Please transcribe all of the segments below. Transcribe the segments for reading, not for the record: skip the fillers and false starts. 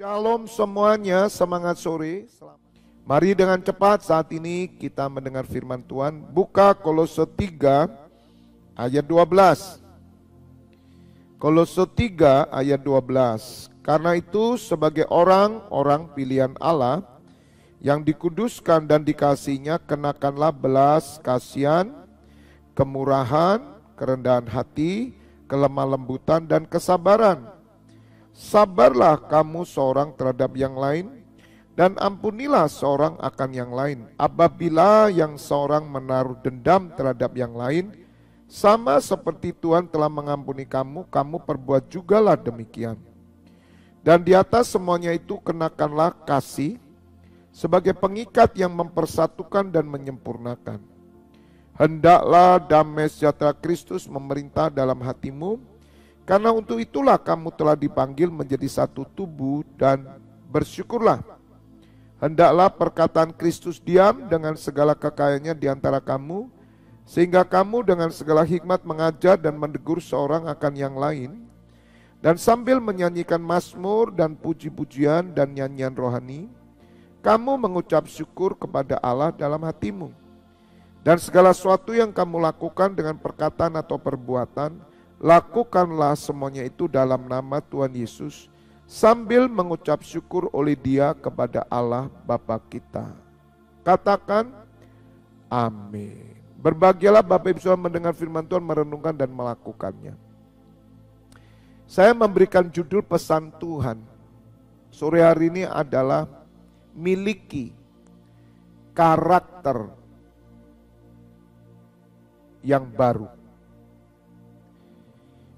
Shalom semuanya, semangat sore. Mari dengan cepat saat ini kita mendengar firman Tuhan. Buka Kolose 3 ayat 12. Kolose 3 ayat 12. Karena itu sebagai orang pilihan Allah yang dikuduskan dan dikasihinya, kenakanlah belas kasihan, kemurahan, kerendahan hati, kelemah lembutan dan kesabaran. Sabarlah kamu seorang terhadap yang lain, dan ampunilah seorang akan yang lain. Apabila yang seorang menaruh dendam terhadap yang lain, sama seperti Tuhan telah mengampuni kamu, kamu perbuat jugalah demikian. Dan di atas semuanya itu kenakanlah kasih, sebagai pengikat yang mempersatukan dan menyempurnakan. Hendaklah damai sejahtera Kristus memerintah dalam hatimu, karena untuk itulah kamu telah dipanggil menjadi satu tubuh, dan bersyukurlah. Hendaklah perkataan Kristus diam dengan segala kekayaannya di antara kamu, sehingga kamu dengan segala hikmat mengajar dan menegur seorang akan yang lain, dan sambil menyanyikan mazmur dan puji-pujian dan nyanyian rohani, kamu mengucap syukur kepada Allah dalam hatimu. Dan segala sesuatu yang kamu lakukan dengan perkataan atau perbuatan, lakukanlah semuanya itu dalam nama Tuhan Yesus, sambil mengucap syukur oleh Dia kepada Allah Bapa kita. Katakan amin. Berbahagialah Bapak Ibu Saudara mendengar firman Tuhan, merenungkan dan melakukannya. Saya memberikan judul pesan Tuhan sore hari ini adalah miliki karakter yang baru.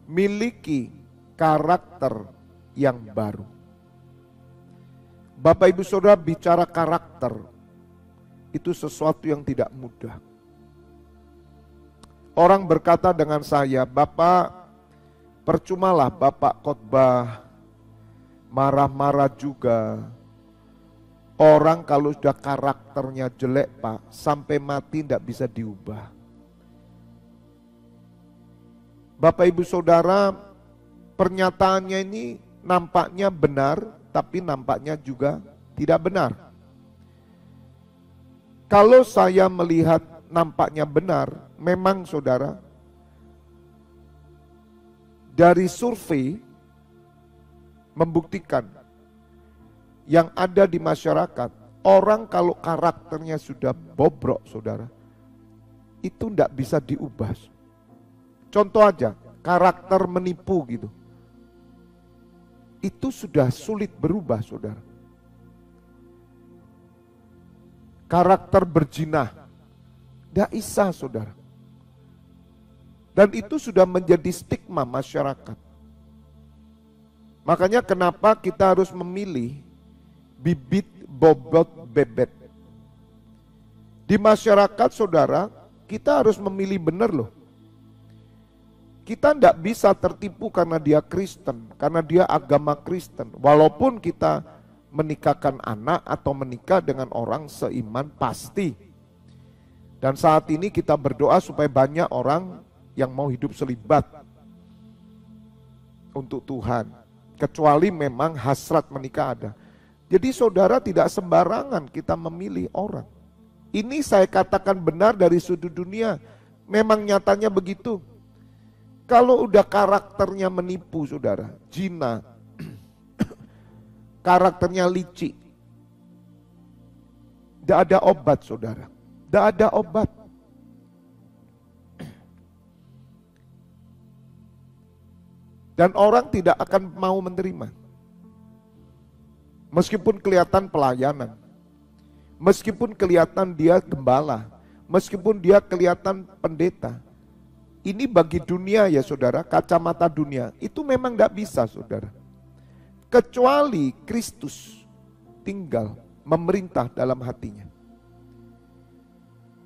Miliki karakter yang baru. Bapak Ibu Saudara, bicara karakter itu sesuatu yang tidak mudah. Orang berkata dengan saya, Bapak, percumalah Bapak khotbah, marah-marah juga. Orang kalau sudah karakternya jelek Pak, sampai mati tidak bisa diubah. Bapak Ibu Saudara, pernyataannya ini nampaknya benar, tapi nampaknya juga tidak benar. Kalau saya melihat nampaknya benar, memang saudara, dari survei membuktikan yang ada di masyarakat, orang kalau karakternya sudah bobrok saudara, itu tidak bisa diubah. Contoh aja, karakter menipu gitu. Itu sudah sulit berubah saudara. Karakter berjinah, tidak bisa saudara. Dan itu sudah menjadi stigma masyarakat. Makanya kenapa kita harus memilih bibit bobot bebet. Di masyarakat saudara, kita harus memilih benar loh. Kita tidak bisa tertipu karena dia Kristen, karena dia agama Kristen. Walaupun kita menikahkan anak atau menikah dengan orang seiman pasti. Dan saat ini kita berdoa supaya banyak orang yang mau hidup selibat untuk Tuhan. Kecuali memang hasrat menikah ada. Jadi saudara, tidak sembarangan kita memilih orang. Ini saya katakan benar dari sudut dunia. Memang nyatanya begitu. Kalau udah karakternya menipu saudara, jina, karakternya licik, tidak ada obat saudara, tidak ada obat. Dan orang tidak akan mau menerima. Meskipun kelihatan pelayanan, meskipun kelihatan dia gembala, meskipun dia kelihatan pendeta. Ini bagi dunia ya saudara, kacamata dunia, itu memang tidak bisa saudara. Kecuali Kristus tinggal memerintah dalam hatinya.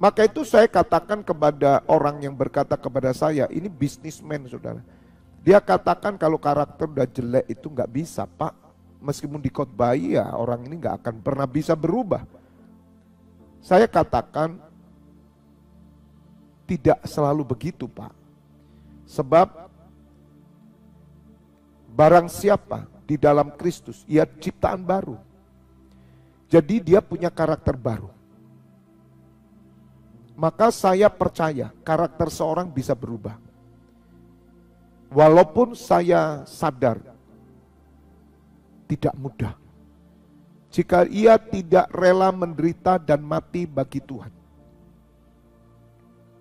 Maka itu saya katakan kepada orang yang berkata kepada saya, ini bisnismen saudara. Dia katakan kalau karakter udah jelek itu nggak bisa Pak. Meskipun dikhotbahi ya orang ini nggak akan pernah bisa berubah. Saya katakan tidak selalu begitu Pak. Sebab barang siapa di dalam Kristus, ia ciptaan baru. Jadi dia punya karakter baru. Maka saya percaya karakter seorang bisa berubah. Walaupun saya sadar tidak mudah jika ia tidak rela menderita dan mati bagi Tuhan.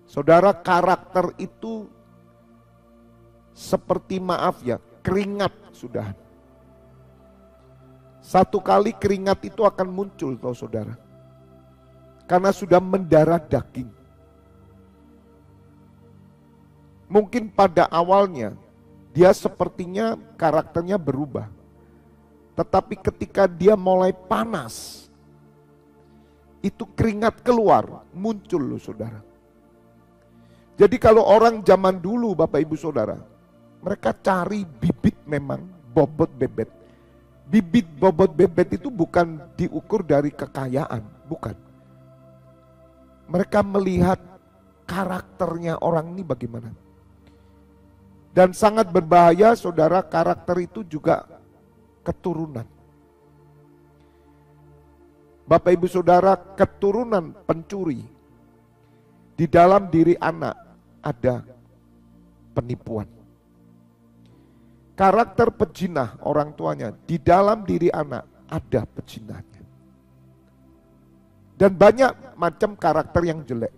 Saudara, karakter itu seperti, maaf ya, keringat sudah. Satu kali keringat itu akan muncul, tahu saudara, karena sudah mendarah daging. Mungkin pada awalnya dia sepertinya karakternya berubah. Tetapi ketika dia mulai panas, itu keringat keluar, muncul loh saudara. Jadi kalau orang zaman dulu Bapak Ibu Saudara, mereka cari bibit memang bobot bebet. Bibit bobot bebet itu bukan diukur dari kekayaan, bukan. Mereka melihat karakternya orang ini bagaimana. Dan sangat berbahaya saudara, karakter itu juga keturunan. Bapak Ibu Saudara, keturunan pencuri, di dalam diri anak ada penipuan. Karakter pejinah orang tuanya, di dalam diri anak ada pejinahnya. Dan banyak macam karakter yang jelek.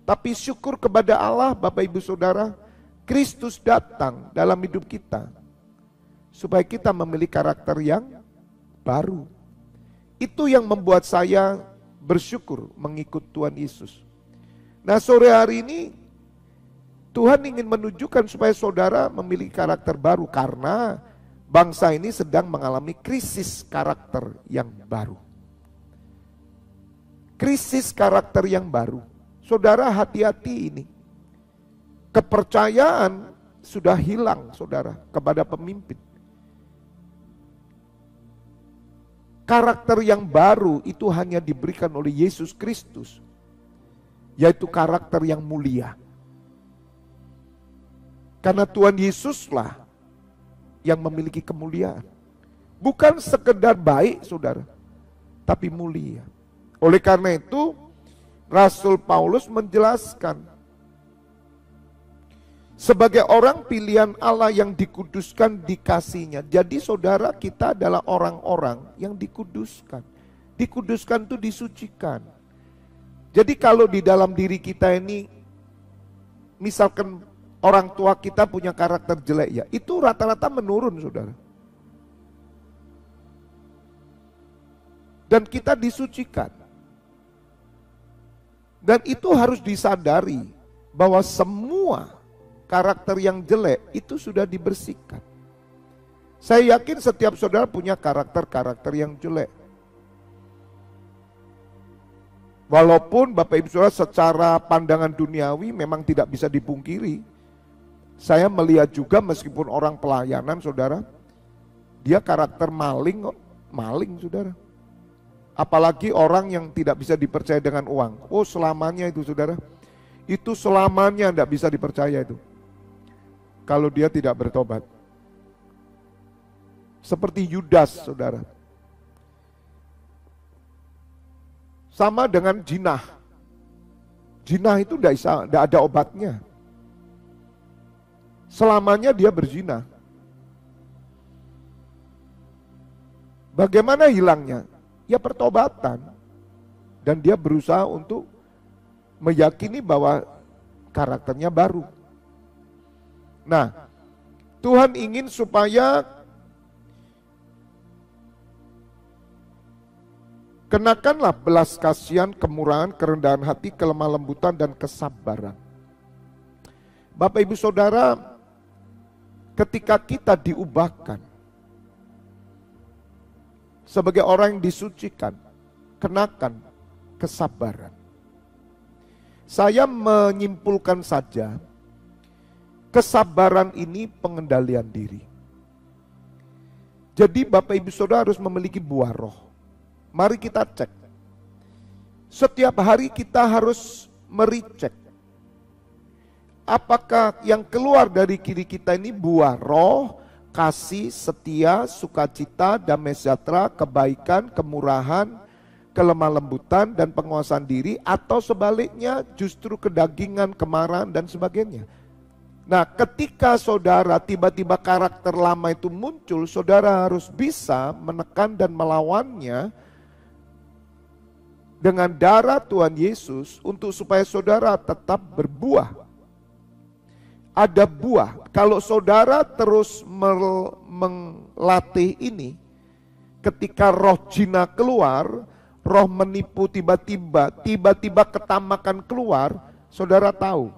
Tapi syukur kepada Allah Bapak Ibu Saudara, Kristus datang dalam hidup kita supaya kita memiliki karakter yang baru. Itu yang membuat saya bersyukur mengikut Tuhan Yesus. Nah, sore hari ini Tuhan ingin menunjukkan supaya saudara memiliki karakter baru, karena bangsa ini sedang mengalami krisis karakter yang baru. Krisis karakter yang baru. Saudara, hati-hati ini. Kepercayaan sudah hilang saudara kepada pemimpin. Karakter yang baru itu hanya diberikan oleh Yesus Kristus, yaitu karakter yang mulia. Karena Tuhan Yesuslah yang memiliki kemuliaan. Bukan sekedar baik saudara, tapi mulia. Oleh karena itu, Rasul Paulus menjelaskan, sebagai orang pilihan Allah yang dikuduskan dikasihnya. Jadi saudara, kita adalah orang-orang yang dikuduskan. Dikuduskan itu disucikan. Jadi kalau di dalam diri kita ini, misalkan orang tua kita punya karakter jelek ya, itu rata-rata menurun saudara. Dan kita disucikan. Dan itu harus disadari bahwa semua karakter yang jelek itu sudah dibersihkan. Saya yakin setiap saudara punya karakter-karakter yang jelek. Walaupun Bapak Ibu Saudara secara pandangan duniawi memang tidak bisa dipungkiri. Saya melihat juga meskipun orang pelayanan saudara, dia karakter maling kok, maling saudara. Apalagi orang yang tidak bisa dipercaya dengan uang. Oh selamanya itu saudara, itu selamanya tidak bisa dipercaya itu. Kalau dia tidak bertobat. Seperti Yudas saudara. Sama dengan jinah. Jinah itu tidak ada obatnya. Selamanya dia berzina. Bagaimana hilangnya? Ya pertobatan. Dan dia berusaha untuk meyakini bahwa karakternya baru. Nah, Tuhan ingin supaya kenakanlah belas kasihan, kemurahan, kerendahan hati, kelemah lembutan, dan kesabaran. Bapak Ibu Saudara, ketika kita diubahkan sebagai orang yang disucikan, kenakan kesabaran. Saya menyimpulkan saja, kesabaran ini pengendalian diri. Jadi Bapak Ibu Saudara harus memiliki buah roh. Mari kita cek. Setiap hari kita harus mericek. Apakah yang keluar dari diri kita ini buah roh kasih, setia, sukacita, damai sejahtera, kebaikan, kemurahan, kelemah lembutan, dan penguasaan diri, atau sebaliknya justru kedagingan, kemarahan, dan sebagainya. Nah, ketika saudara tiba-tiba karakter lama itu muncul, saudara harus bisa menekan dan melawannya dengan darah Tuhan Yesus untuk supaya saudara tetap berbuah. Ada buah. Kalau saudara terus melatih ini, ketika roh jina keluar, roh menipu tiba-tiba ketamakan keluar, saudara tahu.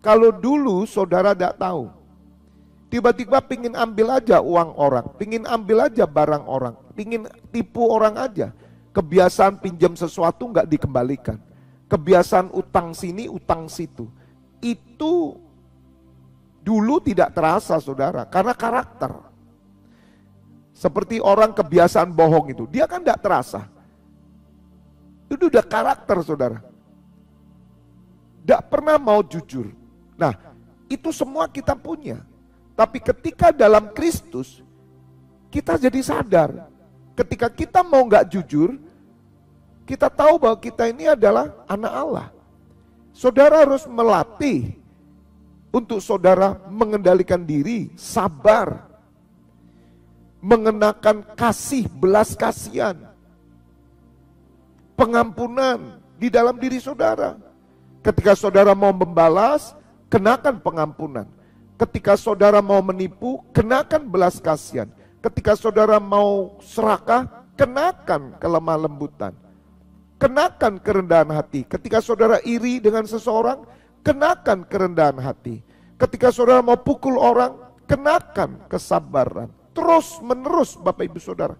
Kalau dulu saudara tidak tahu, tiba-tiba pingin ambil aja uang orang, pingin ambil aja barang orang, pingin tipu orang aja. Kebiasaan pinjam sesuatu nggak dikembalikan, kebiasaan utang sini, utang situ. Itu dulu tidak terasa saudara, karena karakter. Seperti orang kebiasaan bohong itu, dia kan tidak terasa. Itu udah karakter saudara. Tidak pernah mau jujur. Nah, itu semua kita punya. Tapi ketika dalam Kristus, kita jadi sadar. Ketika kita mau nggak jujur, kita tahu bahwa kita ini adalah anak Allah. Saudara harus melatih untuk saudara mengendalikan diri, sabar, mengenakan kasih, belas kasihan, pengampunan di dalam diri saudara. Ketika saudara mau membalas, kenakan pengampunan. Ketika saudara mau menipu, kenakan belas kasihan. Ketika saudara mau serakah, kenakan kelemah lembutan. Kenakan kerendahan hati. Ketika saudara iri dengan seseorang, kenakan kerendahan hati. Ketika saudara mau pukul orang, kenakan kesabaran. Terus menerus Bapak Ibu Saudara.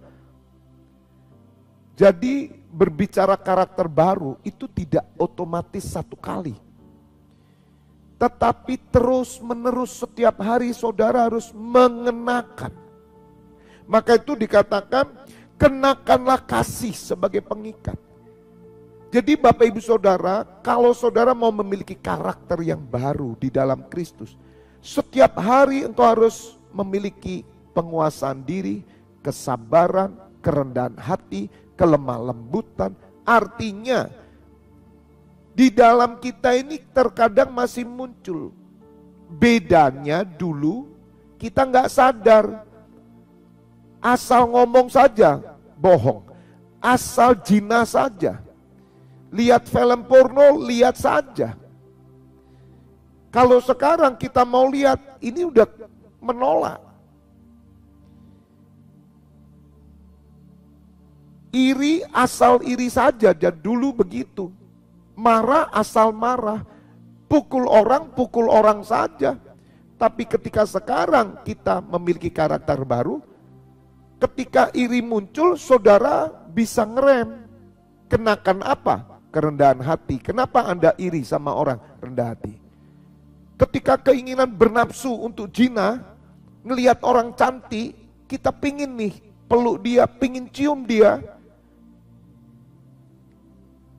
Jadi berbicara karakter baru itu tidak otomatis satu kali. Tetapi terus menerus setiap hari saudara harus mengenakan. Maka itu dikatakan kenakanlah kasih sebagai pengikat. Jadi Bapak Ibu Saudara, kalau saudara mau memiliki karakter yang baru di dalam Kristus, setiap hari engkau harus memiliki penguasaan diri, kesabaran, kerendahan hati, kelemah lembutan. Artinya di dalam kita ini terkadang masih muncul. Bedanya dulu kita nggak sadar. Asal ngomong saja bohong. Asal zina saja. Lihat film porno, lihat saja. Kalau sekarang kita mau lihat, ini udah menolak. Iri asal iri saja, dan dulu begitu. Marah asal marah, pukul orang saja. Tapi ketika sekarang kita memiliki karakter baru, ketika iri muncul, saudara bisa ngerem. Kenakan apa? Kerendahan hati. Kenapa Anda iri sama orang rendah hati? Ketika keinginan bernafsu untuk zina, ngelihat orang cantik, kita pingin nih peluk dia, pingin cium dia.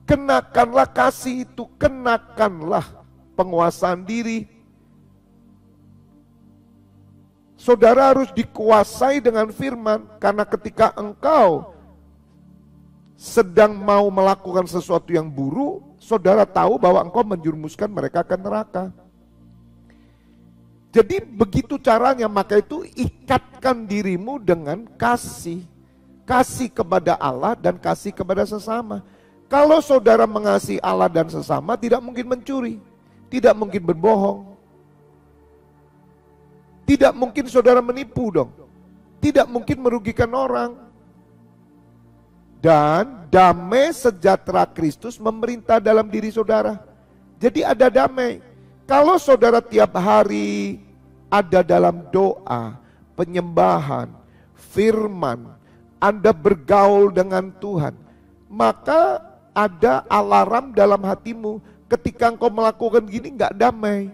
Kenakanlah kasih itu, kenakanlah penguasaan diri. Saudara harus dikuasai dengan firman, karena ketika engkau sedang mau melakukan sesuatu yang buruk, saudara tahu bahwa engkau menjerumuskan mereka ke neraka. Jadi begitu caranya, maka itu ikatkan dirimu dengan kasih. Kasih kepada Allah dan kasih kepada sesama. Kalau saudara mengasihi Allah dan sesama, tidak mungkin mencuri, tidak mungkin berbohong, tidak mungkin saudara menipu dong, tidak mungkin merugikan orang. Dan damai sejahtera Kristus memerintah dalam diri saudara. Jadi ada damai. Kalau saudara tiap hari ada dalam doa, penyembahan, firman, Anda bergaul dengan Tuhan, maka ada alarm dalam hatimu. Ketika engkau melakukan gini nggak damai.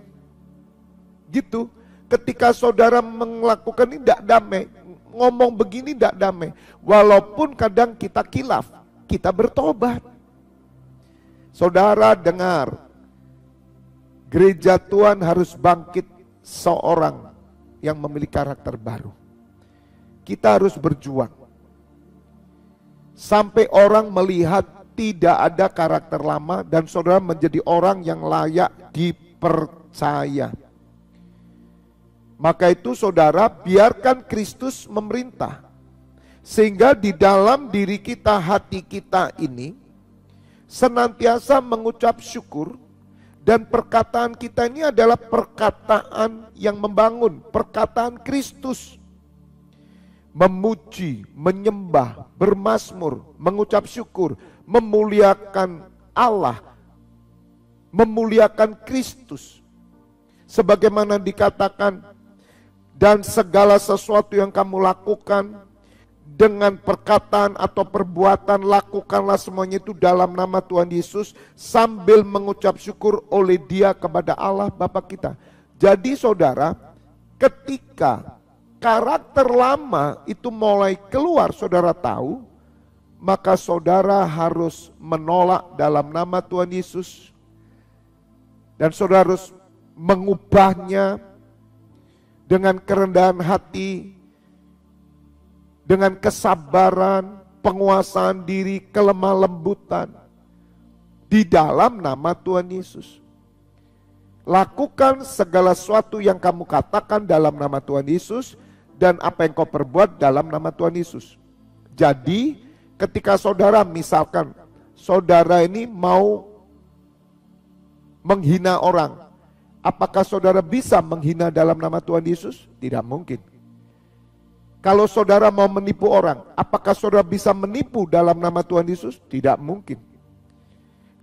Gitu. Ketika saudara melakukan ini nggak damai. Ngomong begini tidak damai. Walaupun kadang kita kilaf, kita bertobat. Saudara dengar, gereja Tuhan harus bangkit seorang yang memiliki karakter baru. Kita harus berjuang. Sampai orang melihat tidak ada karakter lama dan saudara menjadi orang yang layak dipercaya. Maka itu saudara, biarkan Kristus memerintah. Sehingga di dalam diri kita, hati kita ini senantiasa mengucap syukur. Dan perkataan kita ini adalah perkataan yang membangun, perkataan Kristus. Memuji, menyembah, bermazmur, mengucap syukur, memuliakan Allah, memuliakan Kristus. Sebagaimana dikatakan, dan segala sesuatu yang kamu lakukan dengan perkataan atau perbuatan, lakukanlah semuanya itu dalam nama Tuhan Yesus sambil mengucap syukur oleh Dia kepada Allah Bapa kita. Jadi saudara, ketika karakter lama itu mulai keluar, saudara tahu, maka saudara harus menolak dalam nama Tuhan Yesus. Dan saudara harus mengubahnya dengan kerendahan hati, dengan kesabaran, penguasaan diri, kelemah lembutan di dalam nama Tuhan Yesus. Lakukan segala sesuatu yang kamu katakan dalam nama Tuhan Yesus dan apa yang kau perbuat dalam nama Tuhan Yesus. Jadi ketika saudara, misalkan saudara ini mau menghina orang, apakah saudara bisa menghina dalam nama Tuhan Yesus? Tidak mungkin. Kalau saudara mau menipu orang, apakah saudara bisa menipu dalam nama Tuhan Yesus? Tidak mungkin.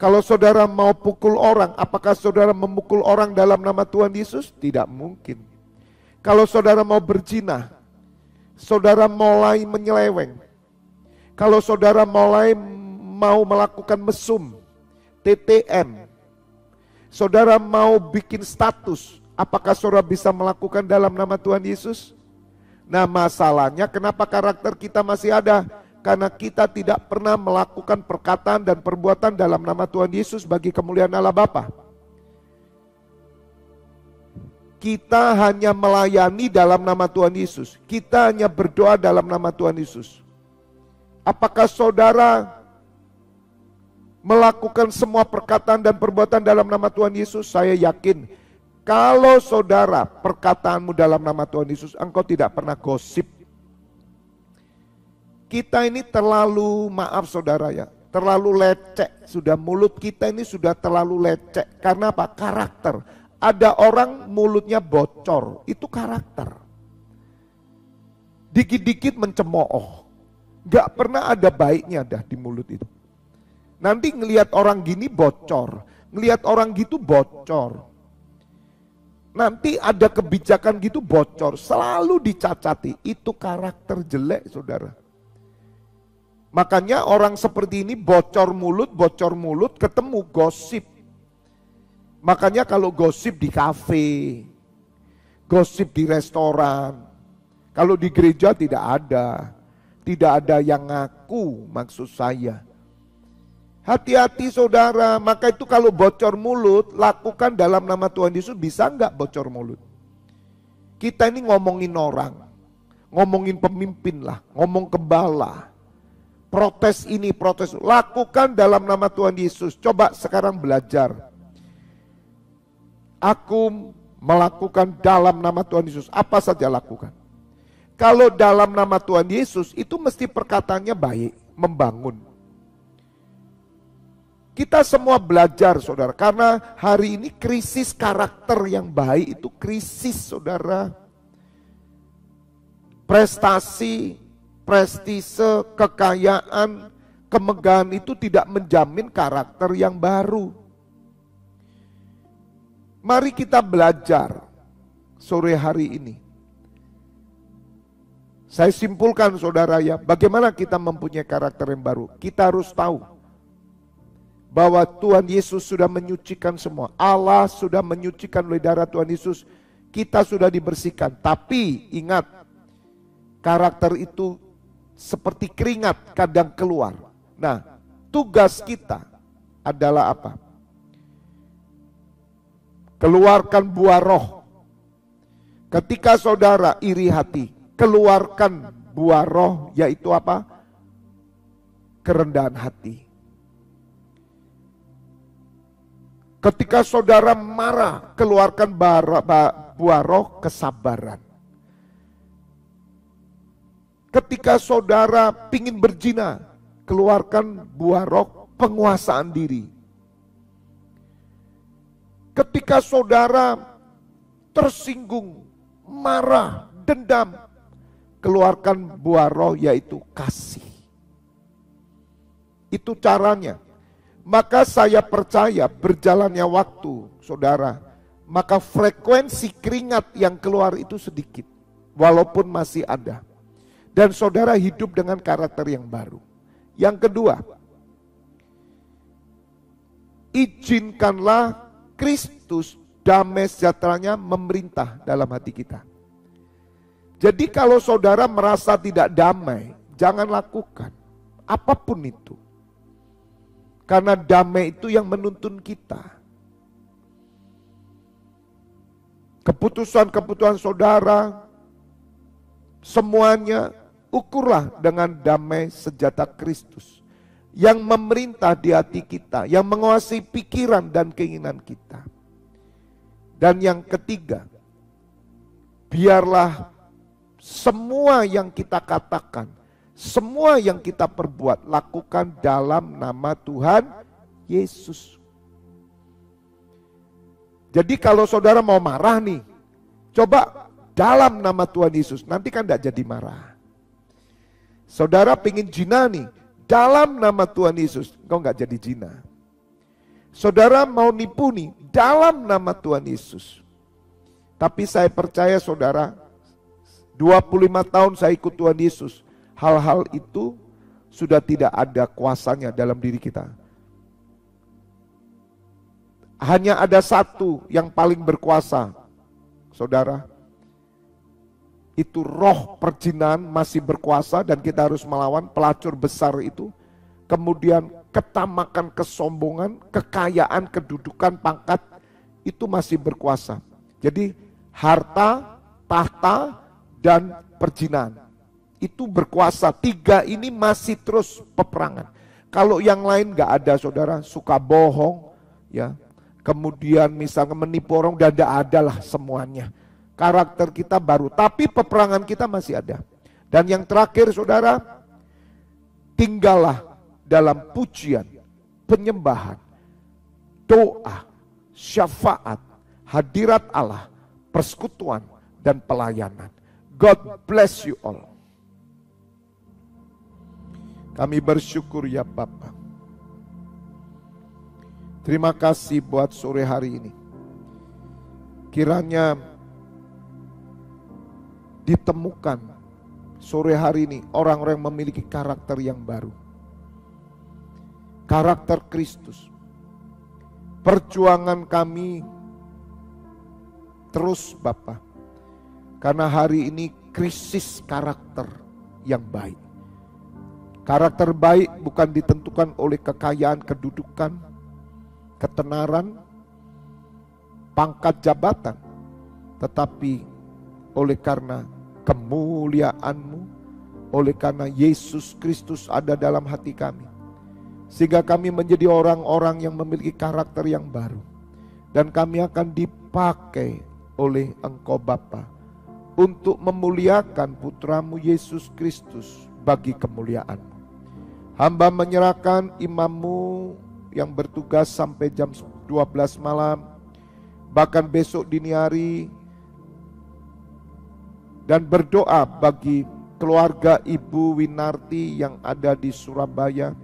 Kalau saudara mau pukul orang, apakah saudara memukul orang dalam nama Tuhan Yesus? Tidak mungkin. Kalau saudara mau berzina, saudara mulai menyeleweng, kalau saudara mulai mau melakukan mesum, TTM, saudara mau bikin status, apakah saudara bisa melakukan dalam nama Tuhan Yesus? Nah, masalahnya kenapa karakter kita masih ada? Karena kita tidak pernah melakukan perkataan dan perbuatan dalam nama Tuhan Yesus bagi kemuliaan Allah Bapa. Kita hanya melayani dalam nama Tuhan Yesus. Kita hanya berdoa dalam nama Tuhan Yesus. Apakah saudara melakukan semua perkataan dan perbuatan dalam nama Tuhan Yesus? Saya yakin kalau saudara perkataanmu dalam nama Tuhan Yesus, engkau tidak pernah gosip. Kita ini terlalu, maaf saudara ya, terlalu lecek. Sudah mulut kita ini sudah terlalu lecek. Karena apa? Karakter. Ada orang mulutnya bocor, itu karakter. Dikit-dikit mencemooh. Gak pernah ada baiknya dah di mulut itu. Nanti ngelihat orang gini bocor, ngelihat orang gitu bocor. Nanti ada kebijakan gitu bocor, selalu dicacati. Itu karakter jelek saudara. Makanya orang seperti ini bocor mulut, ketemu gosip. Makanya kalau gosip di kafe, gosip di restoran, kalau di gereja tidak ada yang ngaku maksud saya. Hati-hati saudara, maka itu kalau bocor mulut, lakukan dalam nama Tuhan Yesus, bisa enggak bocor mulut? Kita ini ngomongin orang, ngomongin pemimpin lah, ngomong gembala, protes ini, protes, lakukan dalam nama Tuhan Yesus. Coba sekarang belajar. Aku melakukan dalam nama Tuhan Yesus, apa saja lakukan. Kalau dalam nama Tuhan Yesus, itu mesti perkataannya baik, membangun. Kita semua belajar saudara, karena hari ini krisis karakter yang baik itu krisis saudara. Prestasi, prestise, kekayaan, kemegahan itu tidak menjamin karakter yang baru. Mari kita belajar sore hari ini. Saya simpulkan saudara ya, bagaimana kita mempunyai karakter yang baru. Kita harus tahu bahwa Tuhan Yesus sudah menyucikan semua. Allah sudah menyucikan oleh darah Tuhan Yesus. Kita sudah dibersihkan. Tapi ingat, karakter itu seperti keringat kadang keluar. Nah, tugas kita adalah apa? Keluarkan buah roh. Ketika saudara iri hati, keluarkan buah roh, yaitu apa? Kerendahan hati. Ketika saudara marah, keluarkan buah roh kesabaran. Ketika saudara pingin berzina, keluarkan buah roh penguasaan diri. Ketika saudara tersinggung, marah, dendam, keluarkan buah roh yaitu kasih. Itu caranya. Maka saya percaya berjalannya waktu, saudara, maka frekuensi keringat yang keluar itu sedikit, walaupun masih ada. Dan saudara hidup dengan karakter yang baru. Yang kedua, izinkanlah Kristus damai sejahteranya memerintah dalam hati kita. Jadi kalau saudara merasa tidak damai, jangan lakukan apapun itu. Karena damai itu yang menuntun kita. Keputusan-keputusan saudara, semuanya ukurlah dengan damai sejahtera Kristus. Yang memerintah di hati kita, yang menguasai pikiran dan keinginan kita. Dan yang ketiga, biarlah semua yang kita katakan, semua yang kita perbuat, lakukan dalam nama Tuhan Yesus. Jadi kalau saudara mau marah nih, coba dalam nama Tuhan Yesus, nanti kan tidak jadi marah. Saudara pengen zina nih, dalam nama Tuhan Yesus, engkau nggak jadi zina. Saudara mau nipu nih, dalam nama Tuhan Yesus. Tapi saya percaya saudara, 25 tahun saya ikut Tuhan Yesus, hal-hal itu sudah tidak ada kuasanya dalam diri kita. Hanya ada satu yang paling berkuasa, saudara. Itu roh perzinahan masih berkuasa dan kita harus melawan pelacur besar itu. Kemudian ketamakan, kesombongan, kekayaan, kedudukan, pangkat, itu masih berkuasa. Jadi harta, tahta, dan perzinahan itu berkuasa. Tiga ini masih terus peperangan. Kalau yang lain gak ada saudara, suka bohong, ya, kemudian misalnya menipu orang, udah ada lah semuanya. Karakter kita baru, tapi peperangan kita masih ada. Dan yang terakhir saudara, tinggallah dalam pujian, penyembahan, doa, syafaat, hadirat Allah, persekutuan, dan pelayanan. God bless you all. Kami bersyukur ya Bapa. Terima kasih buat sore hari ini. Kiranya ditemukan sore hari ini orang-orang yang memiliki karakter yang baru. Karakter Kristus. Perjuangan kami terus Bapa. Karena hari ini krisis karakter yang baik. Karakter baik bukan ditentukan oleh kekayaan, kedudukan, ketenaran, pangkat jabatan. Tetapi oleh karena kemuliaan-Mu, oleh karena Yesus Kristus ada dalam hati kami. Sehingga kami menjadi orang-orang yang memiliki karakter yang baru. Dan kami akan dipakai oleh Engkau Bapa untuk memuliakan putra-Mu Yesus Kristus bagi kemuliaan-Mu. Hamba menyerahkan imam-Mu yang bertugas sampai jam 12 malam, bahkan besok dini hari, dan berdoa bagi keluarga Ibu Winarti yang ada di Surabaya,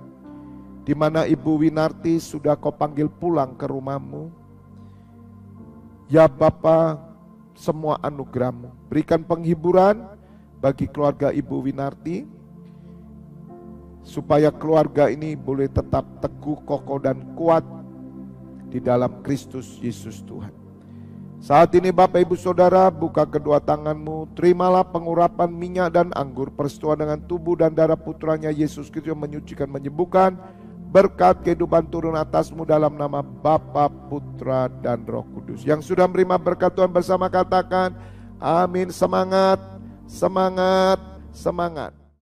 di mana Ibu Winarti sudah Kau panggil pulang ke rumah-Mu. Ya Bapa, semua anugerah-Mu, berikan penghiburan bagi keluarga Ibu Winarti, supaya keluarga ini boleh tetap teguh, kokoh, dan kuat di dalam Kristus Yesus Tuhan. Saat ini Bapak Ibu Saudara, buka kedua tangan-Mu, terimalah pengurapan minyak dan anggur, persetujuan dengan tubuh dan darah putranya Yesus Kristus yang menyucikan, menyembuhkan. Berkat kehidupan turun atas-Mu dalam nama Bapa, Putra, dan Roh Kudus. Yang sudah menerima berkat Tuhan bersama katakan, amin. Semangat, semangat, semangat.